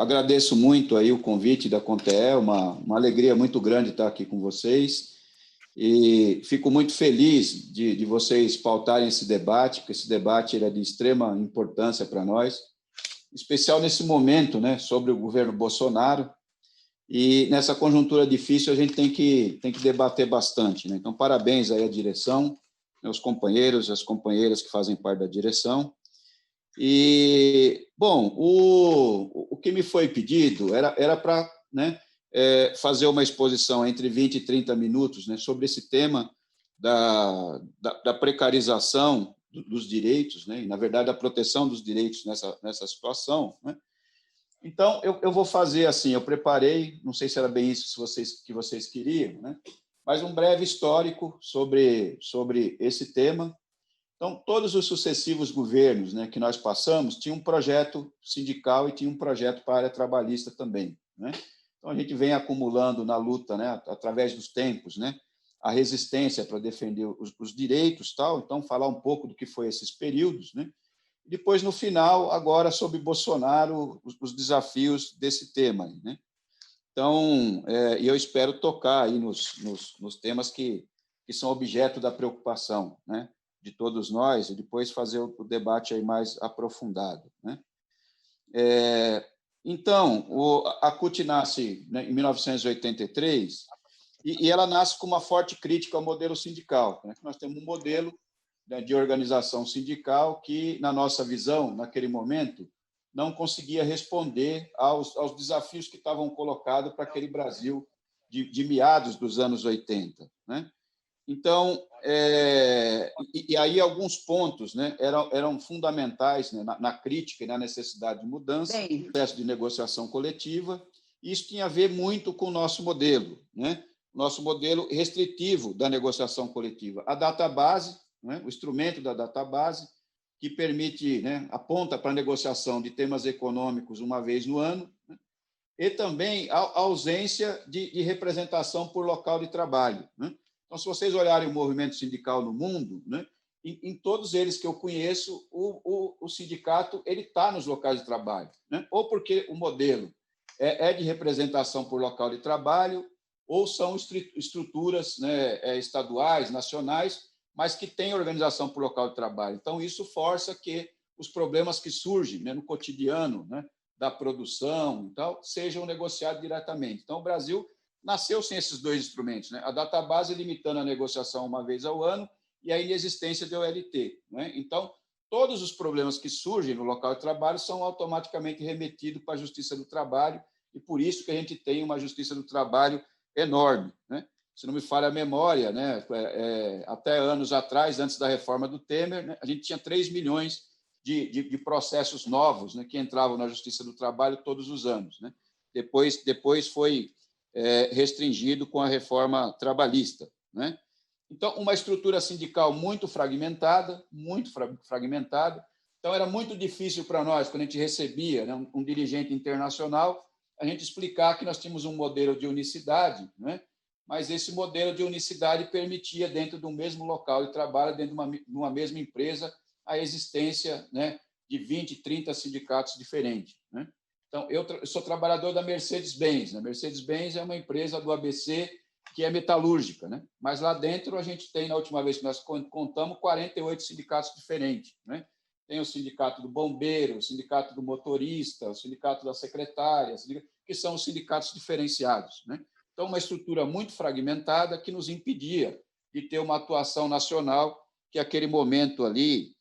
agradeço muito aí o convite da Conte, uma alegria muito grande estar aqui com vocês e fico muito feliz de vocês pautarem esse debate, porque esse debate ele é de extrema importância para nós, em especial nesse momento, né, sobre o governo Bolsonaro, e nessa conjuntura difícil a gente tem que debater bastante, né? Então, parabéns aí à direção, aos companheiros, às companheiras que fazem parte da direção. E, bom, o que me foi pedido era para, né, fazer uma exposição entre 20 e 30 minutos, né, sobre esse tema da precarização dos direitos, né, e, na verdade, da proteção dos direitos nessa situação, né? Então, eu vou fazer assim, eu preparei, não sei se era bem isso que vocês queriam, né, mas um breve histórico sobre esse tema. Então, todos os sucessivos governos, né, que nós passamos tinham um projeto sindical e tinha um projeto para a área trabalhista também, né? Então, a gente vem acumulando na luta, né, através dos tempos, né, a resistência para defender os direitos, tal. Então, falar um pouco do que foi esses períodos, né? E depois, no final, agora, sobre Bolsonaro, os desafios desse tema, né? Então, eu espero tocar aí nos temas que são objeto da preocupação, né, de todos nós, e depois fazer o debate aí mais aprofundado, né? Então, a CUT nasce, né, em 1983 e ela nasce com uma forte crítica ao modelo sindical, né? Nós temos um modelo, né, de organização sindical que, na nossa visão, naquele momento, não conseguia responder aos desafios que estavam colocados para aquele Brasil de meados dos anos 80, né? Então, e aí alguns pontos, né, eram fundamentais, né, na crítica e na necessidade de mudança, o processo de negociação coletiva, e isso tinha a ver muito com o nosso modelo, né, nosso modelo restritivo da negociação coletiva. A database, né, o instrumento da database, que permite, né, aponta para a negociação de temas econômicos uma vez no ano, né, e também a ausência de representação por local de trabalho, né? Então, se vocês olharem o movimento sindical no mundo, né, em todos eles que eu conheço, o sindicato ele está nos locais de trabalho, né? Ou porque o modelo é de representação por local de trabalho, ou são estruturas, né, estaduais, nacionais, mas que têm organização por local de trabalho. Então, isso força que os problemas que surgem, né, no cotidiano, né, da produção e tal, sejam negociados diretamente. Então, o Brasil nasceu sem esses dois instrumentos, né? A database limitando a negociação uma vez ao ano e a inexistência de OLT, né? Então, todos os problemas que surgem no local de trabalho são automaticamente remetidos para a Justiça do Trabalho e por isso que a gente tem uma Justiça do Trabalho enorme, né? Se não me falha a memória, né, até anos atrás, antes da reforma do Temer, né, a gente tinha 3 milhões de processos novos, né, que entravam na Justiça do Trabalho todos os anos, né? Depois foi restringido com a reforma trabalhista, né? Então, uma estrutura sindical muito fragmentada, Então, era muito difícil para nós, quando a gente recebia, né, um dirigente internacional, a gente explicar que nós tínhamos um modelo de unicidade, né? Mas esse modelo de unicidade permitia, dentro do mesmo local de trabalho, dentro de uma mesma empresa, a existência, né, de 20, 30 sindicatos diferentes, né? Então, eu sou trabalhador da Mercedes-Benz. A Mercedes-Benz é uma empresa do ABC que é metalúrgica, né? Mas lá dentro a gente tem, na última vez que nós contamos, 48 sindicatos diferentes, né? Tem o sindicato do bombeiro, o sindicato do motorista, o sindicato da secretária, que são os sindicatos diferenciados, né? Então, uma estrutura muito fragmentada que nos impedia de ter uma atuação nacional que aquele momento ali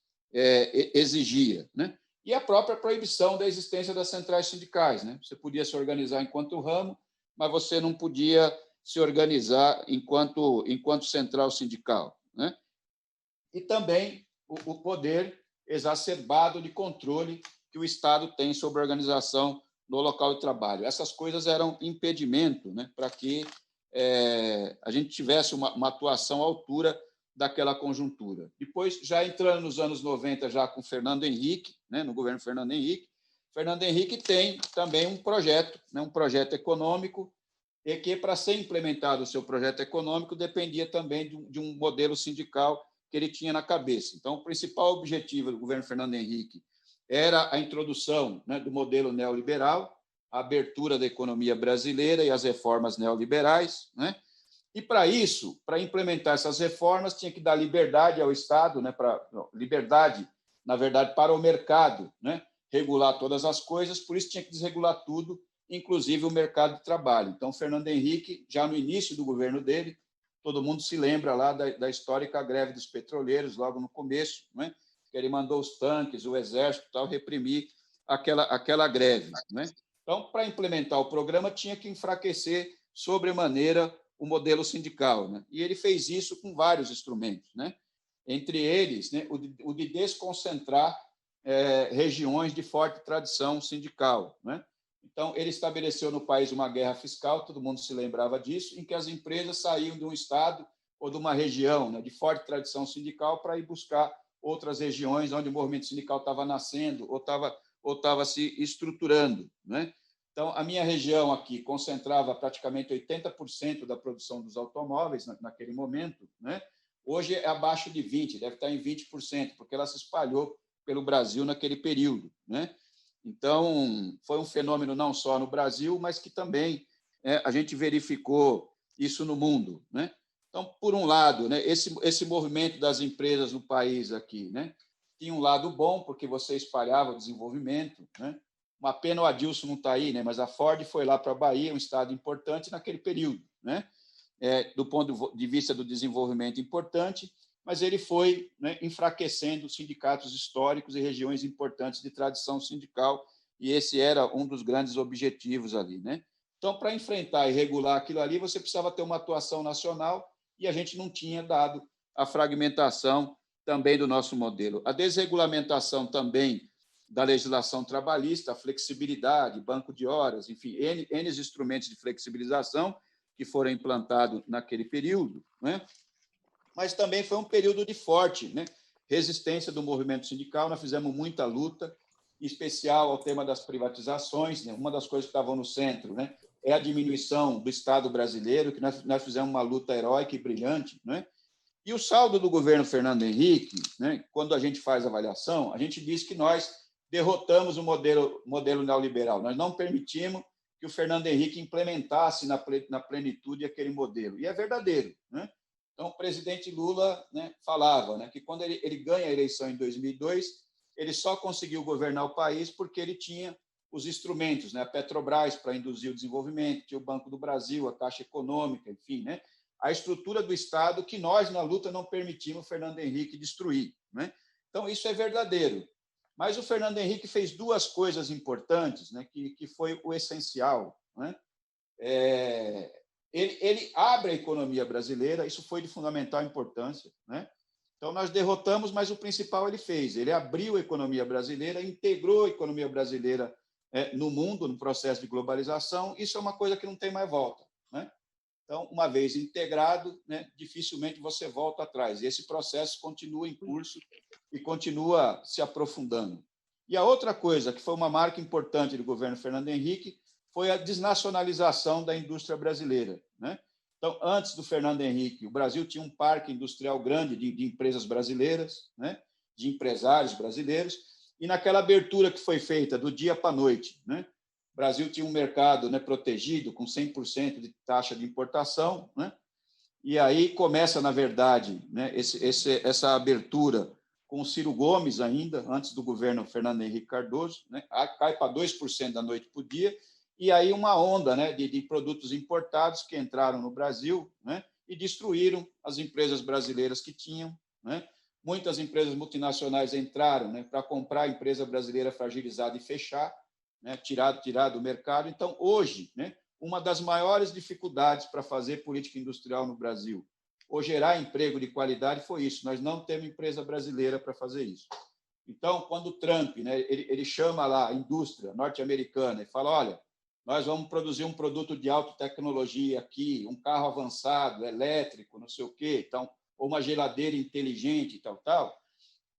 exigia, né? E a própria proibição da existência das centrais sindicais, né? Você podia se organizar enquanto ramo, mas você não podia se organizar enquanto central sindical, né? E também o poder exacerbado de controle que o Estado tem sobre a organização no local de trabalho. Essas coisas eram impedimento, né, para que a gente tivesse uma atuação à altura daquela conjuntura. Depois, já entrando nos anos 90, já com Fernando Henrique, né, no governo Fernando Henrique tem também um projeto, né, um projeto econômico, e que, para ser implementado o seu projeto econômico, dependia também de um modelo sindical que ele tinha na cabeça. Então, o principal objetivo do governo Fernando Henrique era a introdução, né, do modelo neoliberal, a abertura da economia brasileira e as reformas neoliberais, né? E, para isso, para implementar essas reformas, tinha que dar liberdade ao Estado, né, liberdade, na verdade, para o mercado, né, regular todas as coisas, por isso tinha que desregular tudo, inclusive o mercado de trabalho. Então, Fernando Henrique, já no início do governo dele, todo mundo se lembra lá da histórica greve dos petroleiros, logo no começo, né, que ele mandou os tanques, o exército, tal, reprimir aquela greve, né? Então, para implementar o programa, tinha que enfraquecer sobremaneira o modelo sindical, né? E ele fez isso com vários instrumentos, né? Entre eles, né, o de desconcentrar regiões de forte tradição sindical, né? Então, ele estabeleceu no país uma guerra fiscal, todo mundo se lembrava disso, em que as empresas saíam de um estado ou de uma região, né, de forte tradição sindical para ir buscar outras regiões onde o movimento sindical estava nascendo ou estava se estruturando, né? Então, a minha região aqui concentrava praticamente 80% da produção dos automóveis naquele momento, né? Hoje é abaixo de 20%, deve estar em 20%, porque ela se espalhou pelo Brasil naquele período, né? Então, foi um fenômeno não só no Brasil, mas que também a gente verificou isso no mundo, né? Então, por um lado, né, esse movimento das empresas no país aqui, né, tinha um lado bom, porque você espalhava o desenvolvimento, né? Uma pena o Adilson não está aí, né? Mas a Ford foi lá para a Bahia, um estado importante naquele período, né? Do ponto de vista do desenvolvimento importante, mas ele foi, né, enfraquecendo sindicatos históricos e regiões importantes de tradição sindical, e esse era um dos grandes objetivos ali, né? Então, para enfrentar e regular aquilo ali, você precisava ter uma atuação nacional, e a gente não tinha dado a fragmentação também do nosso modelo. A desregulamentação também da legislação trabalhista, a flexibilidade, banco de horas, enfim, N instrumentos de flexibilização que foram implantados naquele período, né? Mas também foi um período de forte, né, resistência do movimento sindical. Nós fizemos muita luta, em especial ao tema das privatizações, né? Uma das coisas que estavam no centro, né, é a diminuição do Estado brasileiro, que nós fizemos uma luta heróica e brilhante, né? E o saldo do governo Fernando Henrique, né, quando a gente faz a avaliação, a gente diz que nós derrotamos o modelo neoliberal. Nós não permitimos que o Fernando Henrique implementasse na plenitude aquele modelo. E é verdadeiro, né? Então, o presidente Lula, né, falava, né, que quando ele ganha a eleição em 2002, ele só conseguiu governar o país porque ele tinha os instrumentos, né, a Petrobras para induzir o desenvolvimento, tinha o Banco do Brasil, a Caixa Econômica, enfim, né, a estrutura do Estado que nós, na luta, não permitimos o Fernando Henrique destruir, né? Então, isso é verdadeiro. Mas o Fernando Henrique fez duas coisas importantes, né, que foi o essencial, né? Ele abre a economia brasileira, isso foi de fundamental importância, né? Então, nós derrotamos, mas o principal ele fez. Ele abriu a economia brasileira, integrou a economia brasileira no mundo, no processo de globalização. Isso é uma coisa que não tem mais volta, né? Então, uma vez integrado, né, dificilmente você volta atrás. E esse processo continua em curso e continua se aprofundando. E a outra coisa, que foi uma marca importante do governo Fernando Henrique, foi a desnacionalização da indústria brasileira, né? Então, antes do Fernando Henrique, o Brasil tinha um parque industrial grande de empresas brasileiras, né, de empresários brasileiros, e naquela abertura que foi feita do dia para a noite, né, o Brasil tinha um mercado, né, protegido, com 100% de taxa de importação, né, e aí começa, na verdade, né, essa abertura com o Ciro Gomes ainda, antes do governo Fernando Henrique Cardoso, né, cai para 2% da noite por dia, e aí uma onda, né, de produtos importados que entraram no Brasil, né, e destruíram as empresas brasileiras que tinham, né? Muitas empresas multinacionais entraram, né, para comprar a empresa brasileira fragilizada e fechar, né, tirar do mercado. Então, hoje, né, uma das maiores dificuldades para fazer política industrial no Brasil ou gerar emprego de qualidade foi isso. Nós não temos empresa brasileira para fazer isso. Então, quando o Trump, né, ele chama lá a indústria norte-americana e fala, olha, nós vamos produzir um produto de alta tecnologia aqui, um carro avançado, elétrico, não sei o quê, então, ou uma geladeira inteligente e tal.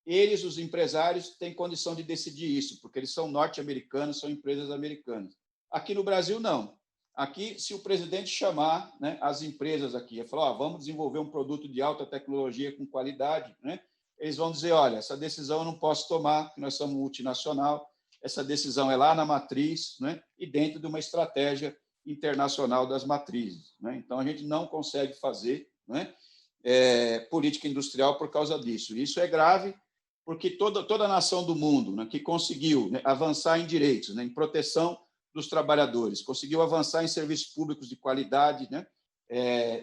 Eles, os empresários, têm condição de decidir isso, porque eles são norte-americanos, são empresas americanas. Aqui no Brasil, não. Aqui, se o presidente chamar, né, as empresas aqui e falar, vamos desenvolver um produto de alta tecnologia com qualidade, né, eles vão dizer, olha, essa decisão eu não posso tomar, porque nós somos multinacional, essa decisão é lá na matriz, né? E dentro de uma estratégia internacional das matrizes, né? Então, a gente não consegue fazer, né, política industrial por causa disso. Isso é grave, porque toda a nação do mundo, né, que conseguiu, né, avançar em direitos, né, em proteção dos trabalhadores, conseguiu avançar em serviços públicos de qualidade, né,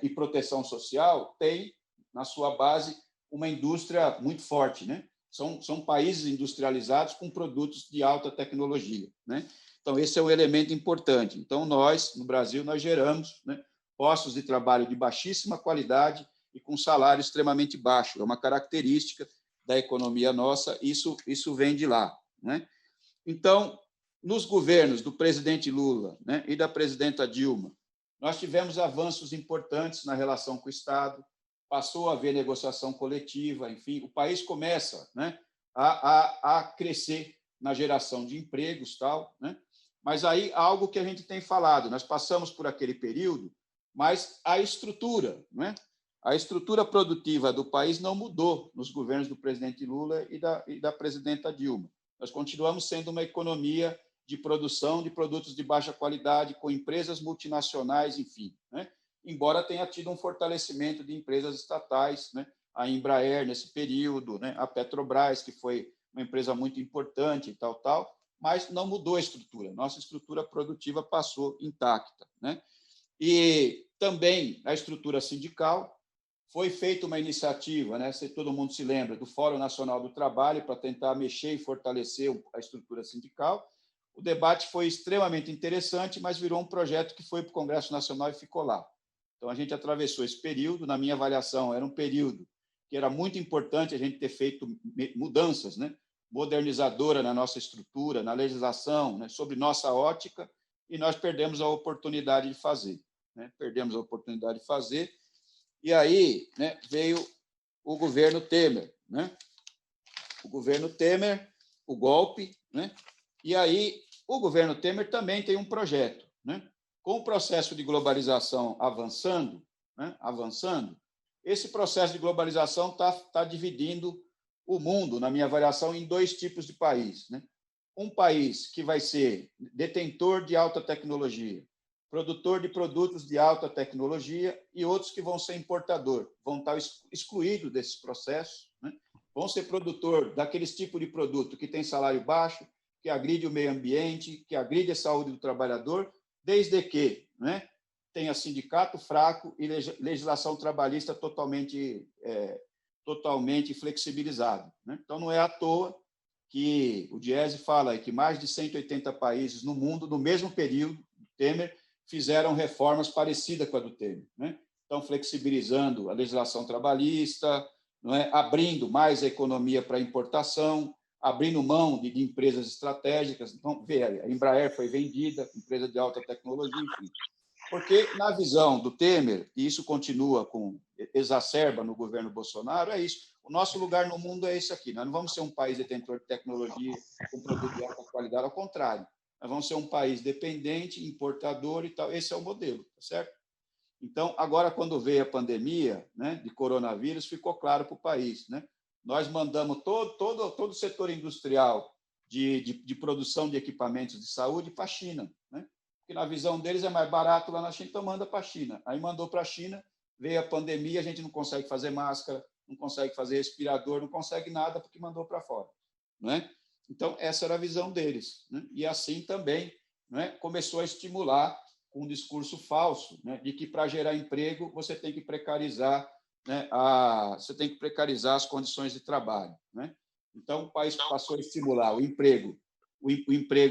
e proteção social, tem, na sua base, uma indústria muito forte, né? São países industrializados com produtos de alta tecnologia, né? Então, esse é um elemento importante. Então, nós, no Brasil, nós geramos, né, postos de trabalho de baixíssima qualidade e com salário extremamente baixo. É uma característica da economia nossa, isso vem de lá, né? Então, nos governos do presidente Lula, né, e da presidenta Dilma, nós tivemos avanços importantes na relação com o Estado, passou a haver negociação coletiva, enfim, o país começa, né, a crescer na geração de empregos, tal, né? Mas aí algo que a gente tem falado, nós passamos por aquele período, mas a estrutura, né? A estrutura produtiva do país não mudou nos governos do presidente Lula e da presidenta Dilma. Nós continuamos sendo uma economia de produção de produtos de baixa qualidade, com empresas multinacionais, enfim, né? Embora tenha tido um fortalecimento de empresas estatais, né? A Embraer nesse período, né? A Petrobras, que foi uma empresa muito importante e tal, mas não mudou a estrutura. Nossa estrutura produtiva passou intacta, né? E também a estrutura sindical. Foi feita uma iniciativa, né? Se todo mundo se lembra, do Fórum Nacional do Trabalho, para tentar mexer e fortalecer a estrutura sindical. O debate foi extremamente interessante, mas virou um projeto que foi para o Congresso Nacional e ficou lá. Então, a gente atravessou esse período. Na minha avaliação, era um período que era muito importante a gente ter feito mudanças, né, modernizadora na nossa estrutura, na legislação, né, sobre nossa ótica, e nós perdemos a oportunidade de fazer. Né? Perdemos a oportunidade de fazer. E aí, né, veio o governo Temer, né? O governo Temer, o golpe, né? E aí o governo Temer também tem um projeto, né? Com o processo de globalização avançando, né? Esse processo de globalização está dividindo o mundo, na minha avaliação, em dois tipos de país, né? Um país que vai ser detentor de alta tecnologia, produtor de produtos de alta tecnologia, e outros que vão ser importador, vão estar excluídos desses processos, né? Vão ser produtor daqueles tipos de produto que tem salário baixo, que agride o meio ambiente, que agride a saúde do trabalhador, desde que, né, tenha sindicato fraco e legislação trabalhista totalmente flexibilizada, né? Então, não é à toa que o Diese fala que mais de 180 países no mundo, no mesmo período, Temer, fizeram reformas parecidas com a do Temer, né? Estão flexibilizando a legislação trabalhista, não é? Abrindo mais a economia para importação, abrindo mão de empresas estratégicas. Então, vê, a Embraer foi vendida, empresa de alta tecnologia, enfim. Porque, na visão do Temer, e isso continua exacerba no governo Bolsonaro, é isso. O nosso lugar no mundo é esse aqui. Nós não vamos ser um país detentor de tecnologia com produto de alta qualidade, ao contrário. Nós vamos ser um país dependente, importador e tal. Esse é o modelo, tá certo? Então, agora, quando veio a pandemia, né, de coronavírus, ficou claro para o país, né? Nós mandamos todo o setor industrial de produção de equipamentos de saúde para a China, né? Porque na visão deles é mais barato lá na China, então manda para a China. Aí mandou para a China, veio a pandemia, a gente não consegue fazer máscara, não consegue fazer respirador, não consegue nada porque mandou para fora, não é? Então, essa era a visão deles, né? E assim também, né, começou a estimular com um discurso falso, né, de que para gerar emprego você tem que precarizar, né, você tem que precarizar as condições de trabalho, né? Então, o país passou a estimular o emprego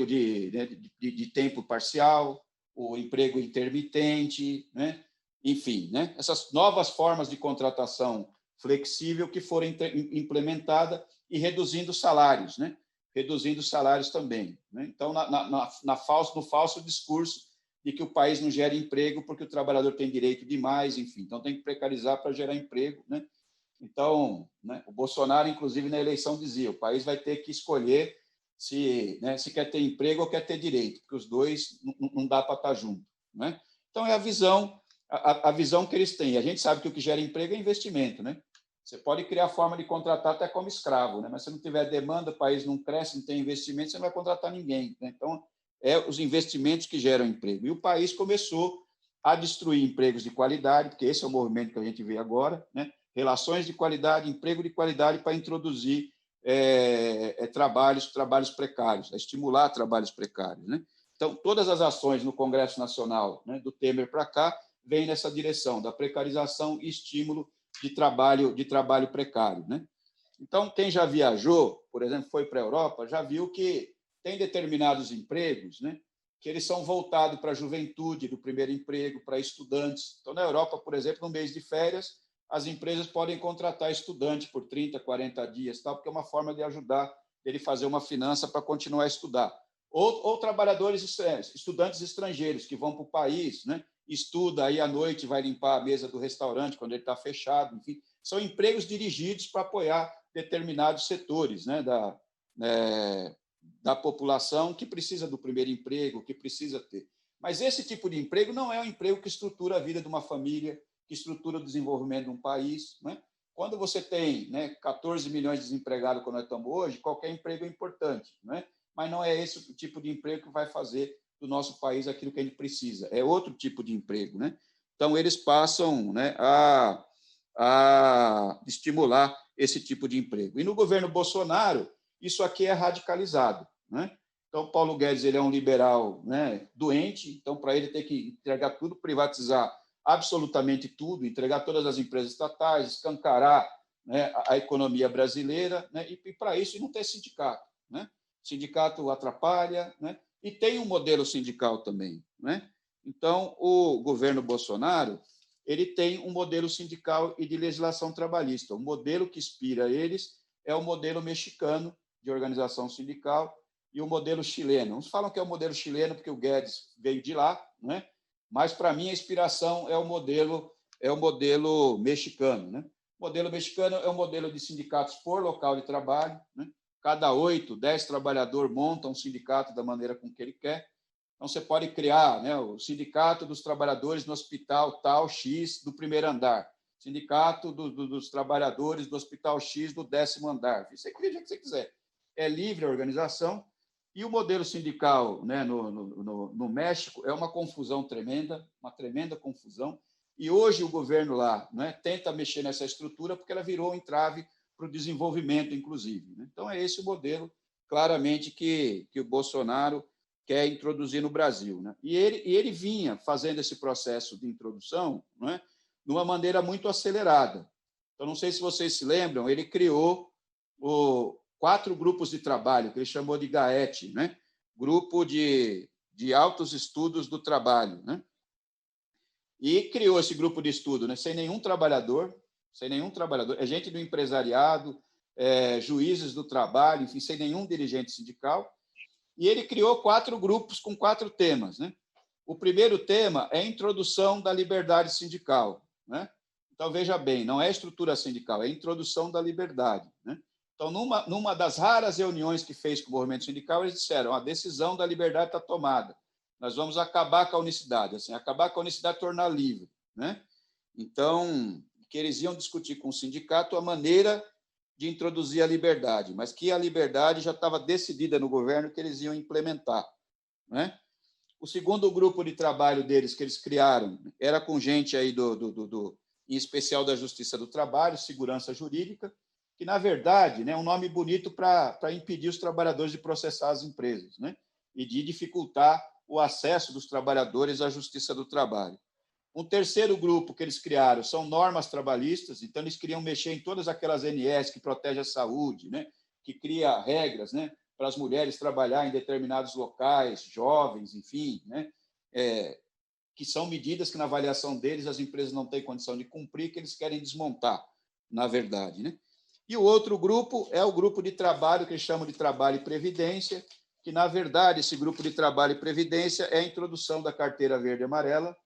de tempo parcial, o emprego intermitente, né? Enfim, né? Essas novas formas de contratação flexível que foram implementadas e reduzindo salários, né? Reduzindo salários também, né? Então, no falso discurso de que o país não gera emprego porque o trabalhador tem direito demais, enfim, então tem que precarizar para gerar emprego, né? Então, né, o Bolsonaro, inclusive, na eleição dizia: o país vai ter que escolher se quer ter emprego ou quer ter direito, porque os dois não dá para estar junto, né? Então, é a visão que eles têm. A gente sabe que o que gera emprego é investimento, né? Você pode criar forma de contratar até como escravo, né? Mas se não tiver demanda, o país não cresce, não tem investimento, você não vai contratar ninguém, né? Então, os investimentos que geram emprego. E o país começou a destruir empregos de qualidade, porque esse é o movimento que a gente vê agora, né? Relações de qualidade, emprego de qualidade para introduzir trabalhos precários, a estimular trabalhos precários, né? Então, todas as ações no Congresso Nacional, né, do Temer para cá, vêm nessa direção da precarização e estímulo de trabalho precário, né? Então, quem já viajou, por exemplo, foi para a Europa, já viu que tem determinados empregos, né, que eles são voltados para a juventude do primeiro emprego, para estudantes. Então, na Europa, por exemplo, no mês de férias, as empresas podem contratar estudante por 30, 40 dias, tal, porque é uma forma de ajudar ele fazer uma finança para continuar a estudar. Ou trabalhadores, estudantes estrangeiros que vão para o país, né, estuda, aí à noite vai limpar a mesa do restaurante quando ele está fechado, enfim. São empregos dirigidos para apoiar determinados setores, né, da população que precisa do primeiro emprego, que precisa ter. Mas esse tipo de emprego não é um emprego que estrutura a vida de uma família, que estrutura o desenvolvimento de um país, né? Quando você tem, né, 14 milhões de desempregados, como nós estamos hoje, qualquer emprego é importante, né? Mas não é esse o tipo de emprego que vai fazer do nosso país aquilo que a gente precisa. É outro tipo de emprego, né? Então, eles passam, né, a estimular esse tipo de emprego. E no governo Bolsonaro, isso aqui é radicalizado, né? Então, Paulo Guedes, ele é um liberal, né, doente, então, para ele ter que entregar tudo, privatizar absolutamente tudo, entregar todas as empresas estatais, escancarar, né, a economia brasileira, né, e para isso não ter sindicato, né? Sindicato atrapalha, né? E tem um modelo sindical também, né? Então, o governo Bolsonaro, ele tem um modelo sindical e de legislação trabalhista. O modelo que inspira eles é o modelo mexicano de organização sindical e o modelo chileno. Uns falam que é o modelo chileno porque o Guedes veio de lá, né? Mas para mim a inspiração é o modelo mexicano, né? O modelo mexicano é um modelo de sindicatos por local de trabalho, né? Cada 8, 10 trabalhadores montam um sindicato da maneira com que ele quer. Então, você pode criar, né, o sindicato dos trabalhadores no hospital tal X do primeiro andar, sindicato dos trabalhadores do hospital X do 10º andar. Você cria o que você quiser. É livre a organização. E o modelo sindical, né, no México é uma confusão tremenda, uma tremenda confusão. E hoje o governo lá, né, tenta mexer nessa estrutura porque ela virou um entrave para o desenvolvimento, inclusive, né? Então, é esse o modelo, claramente, que o Bolsonaro quer introduzir no Brasil, né? E ele vinha fazendo esse processo de introdução, né, de uma maneira muito acelerada. Então, não sei se vocês se lembram, ele criou 4 grupos de trabalho, que ele chamou de GAET, né? Grupo de Altos Estudos do Trabalho, né? E criou esse grupo de estudo, né, sem nenhum trabalhador, é gente do empresariado, juízes do trabalho, enfim, sem nenhum dirigente sindical. E ele criou 4 grupos com 4 temas, né? O primeiro tema é a introdução da liberdade sindical, né? Então, veja bem, não é estrutura sindical, é a introdução da liberdade, né? Então, numa das raras reuniões que fez com o movimento sindical, eles disseram: a decisão da liberdade está tomada, nós vamos acabar com a unicidade, assim, acabar com a unicidade, tornar livre, né? Então, que eles iam discutir com o sindicato a maneira de introduzir a liberdade, mas que a liberdade já estava decidida no governo que eles iam implementar, né? O segundo grupo de trabalho deles que eles criaram era com gente aí em especial da Justiça do Trabalho, Segurança Jurídica, que, na verdade, né, é um nome bonito para impedir os trabalhadores de processar as empresas, né, e de dificultar o acesso dos trabalhadores à Justiça do Trabalho. Um terceiro grupo que eles criaram são normas trabalhistas, então eles queriam mexer em todas aquelas NS que protegem a saúde, né, que cria regras, né, para as mulheres trabalhar em determinados locais, jovens, enfim, né, que são medidas que, na avaliação deles, as empresas não têm condição de cumprir, que eles querem desmontar, na verdade, né? E o outro grupo é o grupo de trabalho, que eles chamam de trabalho e previdência, que, na verdade, esse grupo de trabalho e previdência é a introdução da carteira verde e amarela,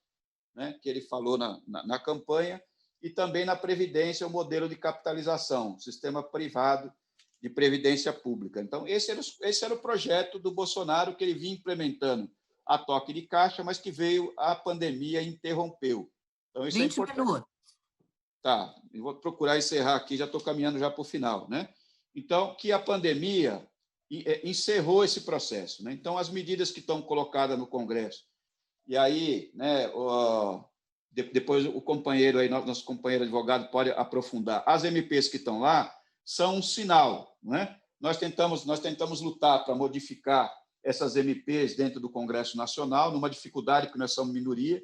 né, que ele falou na campanha, e também na previdência, o modelo de capitalização, sistema privado de previdência pública. Então, esse era o projeto do Bolsonaro, que ele vinha implementando a toque de caixa, mas que veio a pandemia e interrompeu. Então, isso é 20 importante. minutos. Tá, eu vou procurar encerrar aqui, já estou caminhando já para o final, né? Então, que a pandemia encerrou esse processo, né? Então, as medidas que estão colocadas no Congresso, e aí, né, depois o companheiro aí, nosso companheiro advogado pode aprofundar, as MPs que estão lá são um sinal, né? Nós tentamos lutar para modificar essas MPs dentro do Congresso Nacional, numa dificuldade, porque nós somos minoria.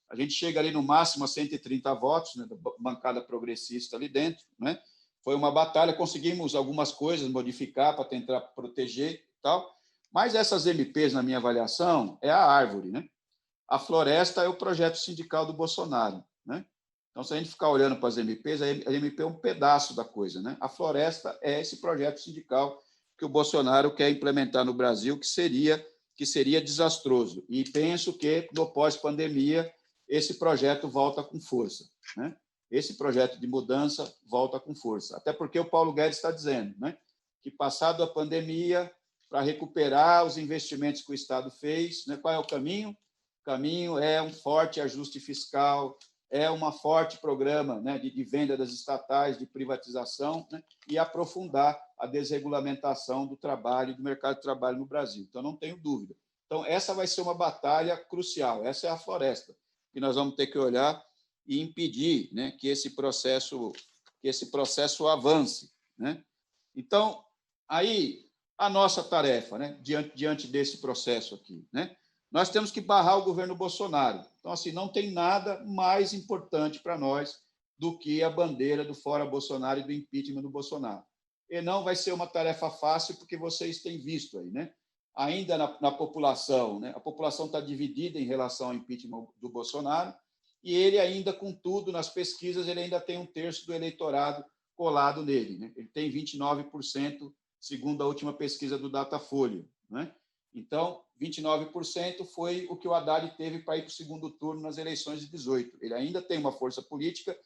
A gente chega ali no máximo a 130 votos, né, da bancada progressista ali dentro, né? Foi uma batalha, conseguimos algumas coisas modificar para tentar proteger e tal, mas essas MPs, na minha avaliação, é a árvore, né? A floresta é o projeto sindical do Bolsonaro, né? Então, se a gente ficar olhando para as MPs, a MP é um pedaço da coisa, né? A floresta é esse projeto sindical que o Bolsonaro quer implementar no Brasil, que seria desastroso. E penso que, no pós-pandemia, esse projeto volta com força, né? Esse projeto de mudança volta com força. Até porque o Paulo Guedes está dizendo, né, que, passado a pandemia, para recuperar os investimentos que o Estado fez, né, qual é o caminho? O caminho é um forte ajuste fiscal, é um forte programa, né, de venda das estatais, de privatização, né, e aprofundar a desregulamentação do trabalho, do mercado de trabalho no Brasil. Então, não tenho dúvida. Então, essa vai ser uma batalha crucial. Essa é a floresta que nós vamos ter que olhar e impedir, né, que esse processo avance, né? Então, aí a nossa tarefa, né, diante desse processo aqui, né? Nós temos que barrar o governo Bolsonaro. Então, assim, não tem nada mais importante para nós do que a bandeira do fora Bolsonaro e do impeachment do Bolsonaro. E não vai ser uma tarefa fácil, porque vocês têm visto aí, né? Ainda na população, né? A população está dividida em relação ao impeachment do Bolsonaro, e ele ainda, contudo, nas pesquisas, ele ainda tem um terço do eleitorado colado nele, né? Ele tem 29%, segundo a última pesquisa do Datafolha, né? Então, 29% foi o que o Haddad teve para ir para o segundo turno nas eleições de 18. Ele ainda tem uma força política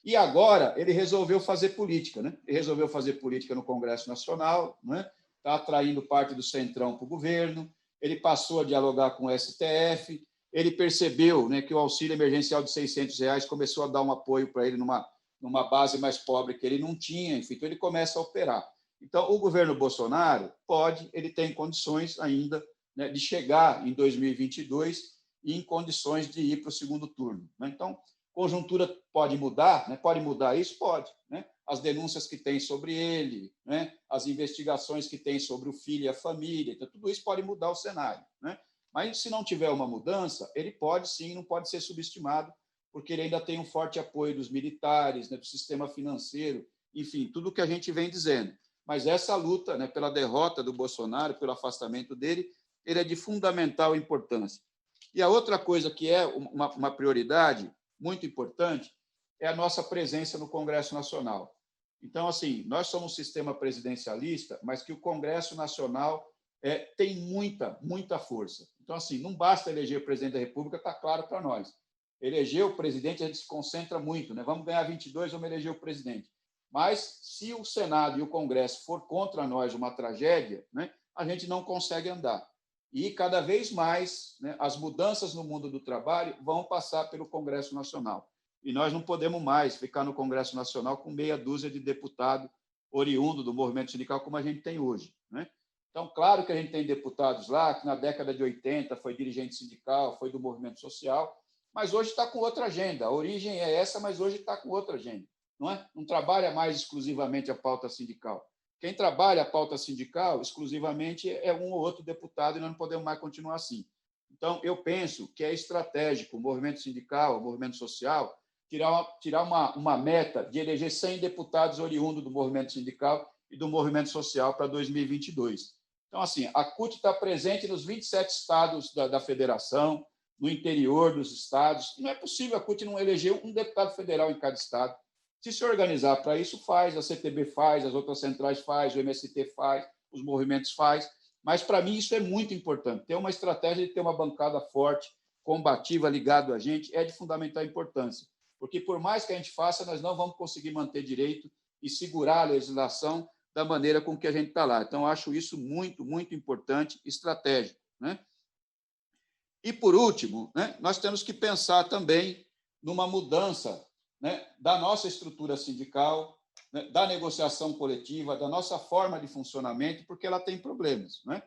e agora ele resolveu fazer política, né? Ele resolveu fazer política no Congresso Nacional, né? Está atraindo parte do Centrão para o governo, ele passou a dialogar com o STF, ele percebeu, né, que o auxílio emergencial de R$600 começou a dar um apoio para ele numa base mais pobre que ele não tinha, enfim, então ele começa a operar. Então, o governo Bolsonaro ele tem condições ainda, né, de chegar em 2022 e em condições de ir para o segundo turno, né? Então, conjuntura pode mudar, né? Pode mudar isso? Pode, né? As denúncias que tem sobre ele, né? As investigações que tem sobre o filho e a família, então, tudo isso pode mudar o cenário, né? Mas, se não tiver uma mudança, ele pode sim, não pode ser subestimado, porque ele ainda tem um forte apoio dos militares, né, do sistema financeiro, enfim, tudo o que a gente vem dizendo. Mas essa luta, né, pela derrota do Bolsonaro, pelo afastamento dele, ele é de fundamental importância. E a outra coisa que é uma prioridade muito importante é a nossa presença no Congresso Nacional. Então, assim, nós somos um sistema presidencialista, mas que o Congresso Nacional tem muita força. Então, assim, não basta eleger o presidente da República, está claro para nós. Eleger o presidente, a gente se concentra muito, né? Vamos ganhar 22, vamos eleger o presidente. Mas, se o Senado e o Congresso for contra nós uma tragédia, né, a gente não consegue andar. E, cada vez mais, né, as mudanças no mundo do trabalho vão passar pelo Congresso Nacional. E nós não podemos mais ficar no Congresso Nacional com meia dúzia de deputados oriundos do movimento sindical, como a gente tem hoje, né? Então, claro que a gente tem deputados lá que, na década de 80, foi dirigente sindical, foi do movimento social, mas hoje está com outra agenda. A origem é essa, mas hoje está com outra agenda. Não é? Não trabalha mais exclusivamente a pauta sindical. Quem trabalha a pauta sindical exclusivamente é um ou outro deputado, e nós não podemos mais continuar assim. Então, eu penso que é estratégico o movimento sindical, o movimento social, tirar uma meta de eleger 100 deputados oriundos do movimento sindical e do movimento social para 2022. Então, assim, a CUT está presente nos 27 estados da federação, no interior dos estados. Não é possível a CUT não eleger um deputado federal em cada estado. Se organizar para isso, faz, a CTB faz, as outras centrais faz, o MST faz, os movimentos faz. Mas, para mim, isso é muito importante. Ter uma estratégia de ter uma bancada forte, combativa, ligado a gente, é de fundamental importância. Porque, por mais que a gente faça, nós não vamos conseguir manter direito e segurar a legislação da maneira com que a gente está lá. Então, acho isso muito importante, estratégico, né? E, por último, né, nós temos que pensar também numa mudança né, da nossa estrutura sindical, né, da negociação coletiva, da nossa forma de funcionamento, porque ela tem problemas, né?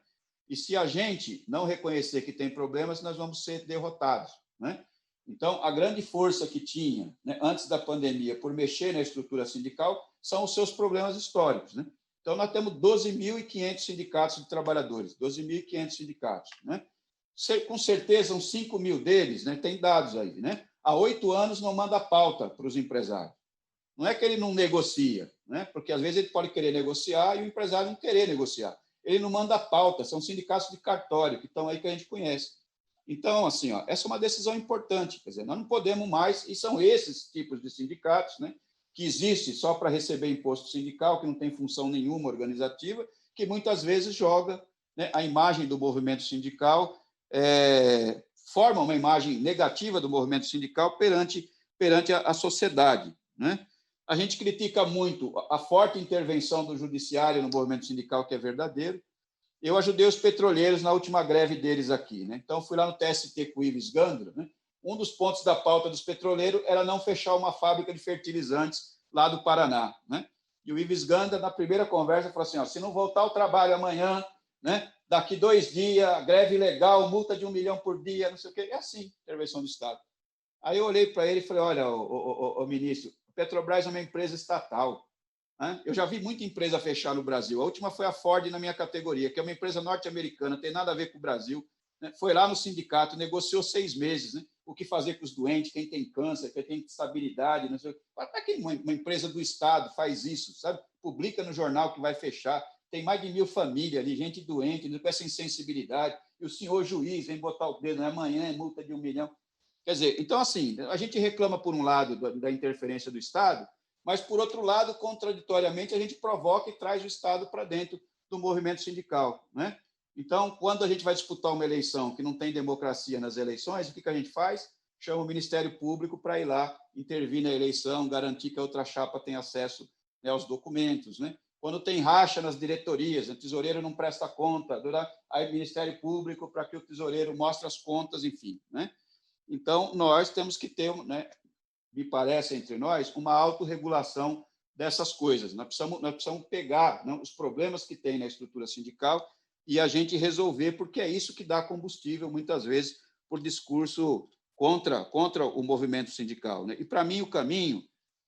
E se a gente não reconhecer que tem problemas, nós vamos ser derrotados, né? Então, a grande força que tinha, né, antes da pandemia por mexer na estrutura sindical são os seus problemas históricos, né? Então, nós temos 12.500 sindicatos de trabalhadores, 12.500 sindicatos, né? Com certeza, uns 5.000 deles, né, tem dados aí, né? Há 8 anos não manda pauta para os empresários. Não é que ele não negocia, né? Porque às vezes ele pode querer negociar e o empresário não querer negociar. Ele não manda pauta, são sindicatos de cartório que estão aí que a gente conhece. Então, assim, ó, essa é uma decisão importante. Quer dizer, nós não podemos mais, e são esses tipos de sindicatos, né, que existem só para receber imposto sindical, que não tem função nenhuma organizativa, que muitas vezes joga, né, a imagem do movimento sindical, forma uma imagem negativa do movimento sindical perante a sociedade, né? A gente critica muito a forte intervenção do judiciário no movimento sindical, que é verdadeiro. Eu ajudei os petroleiros na última greve deles aqui, né? Então, fui lá no TST com o Ives Gandra, né? Um dos pontos da pauta dos petroleiros era não fechar uma fábrica de fertilizantes lá do Paraná, né? E o Ives Gandra, na primeira conversa, falou assim, ó, se não voltar ao trabalho amanhã, né, daqui 2 dias, greve legal, multa de 1 milhão por dia, não sei o quê. É assim, intervenção do Estado. Aí eu olhei para ele e falei, olha, o ministro, a Petrobras é uma empresa estatal, né? Eu já vi muita empresa fechar no Brasil. A última foi a Ford na minha categoria, que é uma empresa norte-americana, não tem nada a ver com o Brasil, né? Foi lá no sindicato, negociou 6 meses, né? O que fazer com os doentes, quem tem câncer, quem tem estabilidade. Não sei. Para que uma empresa do Estado faz isso, sabe? Publica no jornal que vai fechar. Tem mais de 1.000 famílias ali, gente doente, com essa insensibilidade. E o senhor juiz vem botar o dedo, amanhã é multa de 1 milhão. Quer dizer, então, assim, a gente reclama, por um lado, da interferência do Estado, mas, por outro lado, contraditoriamente, a gente provoca e traz o Estado para dentro do movimento sindical, né? Então, quando a gente vai disputar uma eleição que não tem democracia nas eleições, o que a gente faz? Chama o Ministério Público para ir lá, intervir na eleição, garantir que a outra chapa tenha acesso, né, aos documentos, né? Quando tem racha nas diretorias, o tesoureiro não presta conta, aí o Ministério Público para que o tesoureiro mostre as contas, enfim, né? Então, nós temos que ter, né, me parece, entre nós, uma autorregulação dessas coisas. Nós precisamos pegar, né, os problemas que tem na estrutura sindical e a gente resolver, porque é isso que dá combustível, muitas vezes, por discurso contra o movimento sindical, né? E, para mim, o caminho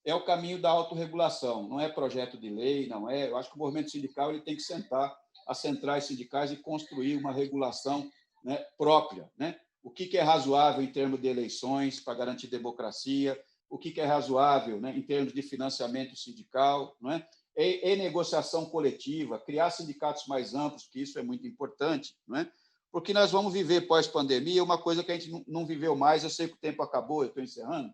é o caminho da autorregulação, não é projeto de lei, não é. Eu acho que o movimento sindical ele tem que sentar as centrais sindicais e construir uma regulação, né, própria, né? O que é razoável em termos de eleições para garantir democracia, o que é razoável, né, em termos de financiamento sindical, não é? E negociação coletiva, criar sindicatos mais amplos, que isso é muito importante, não é? Porque nós vamos viver pós-pandemia uma coisa que a gente não viveu mais, eu sei que o tempo acabou, eu estou encerrando,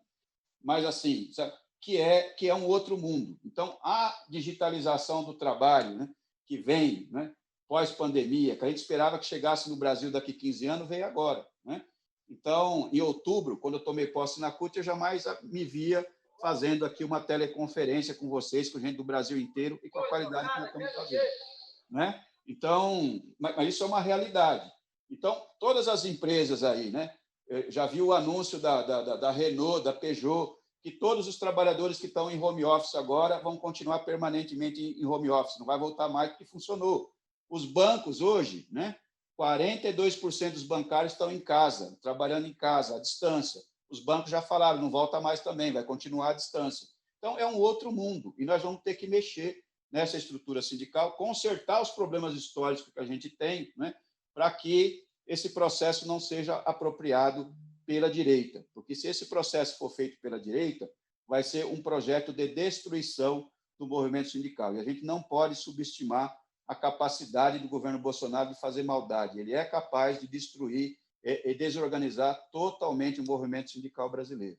mas assim, sabe, que é um outro mundo. Então, a digitalização do trabalho, né, que vem, né, pós-pandemia, que a gente esperava que chegasse no Brasil daqui 15 anos, veio agora, né? Então, em outubro, quando eu tomei posse na CUT, eu jamais me via fazendo aqui uma teleconferência com vocês, com gente do Brasil inteiro e com a qualidade que nós estamos fazendo, né? Então, mas isso é uma realidade. Então, todas as empresas aí, né? Eu já vi o anúncio da Renault, da Peugeot, que todos os trabalhadores que estão em home office agora vão continuar permanentemente em home office, não vai voltar mais porque funcionou. Os bancos hoje, né? 42% dos bancários estão em casa, trabalhando em casa, à distância. Os bancos já falaram, não volta mais também, vai continuar à distância. Então, é um outro mundo e nós vamos ter que mexer nessa estrutura sindical, consertar os problemas históricos que a gente tem, né, para que esse processo não seja apropriado pela direita. Porque se esse processo for feito pela direita, vai ser um projeto de destruição do movimento sindical. E a gente não pode subestimar a capacidade do governo Bolsonaro de fazer maldade. Ele é capaz de destruir e desorganizar totalmente o movimento sindical brasileiro.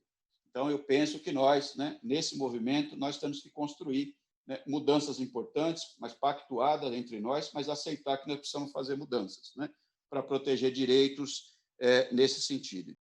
Então, eu penso que nós, né, nesse movimento, nós temos que construir, né, mudanças importantes, mas pactuadas entre nós, mas aceitar que nós precisamos fazer mudanças, né, para proteger direitos nesse sentido.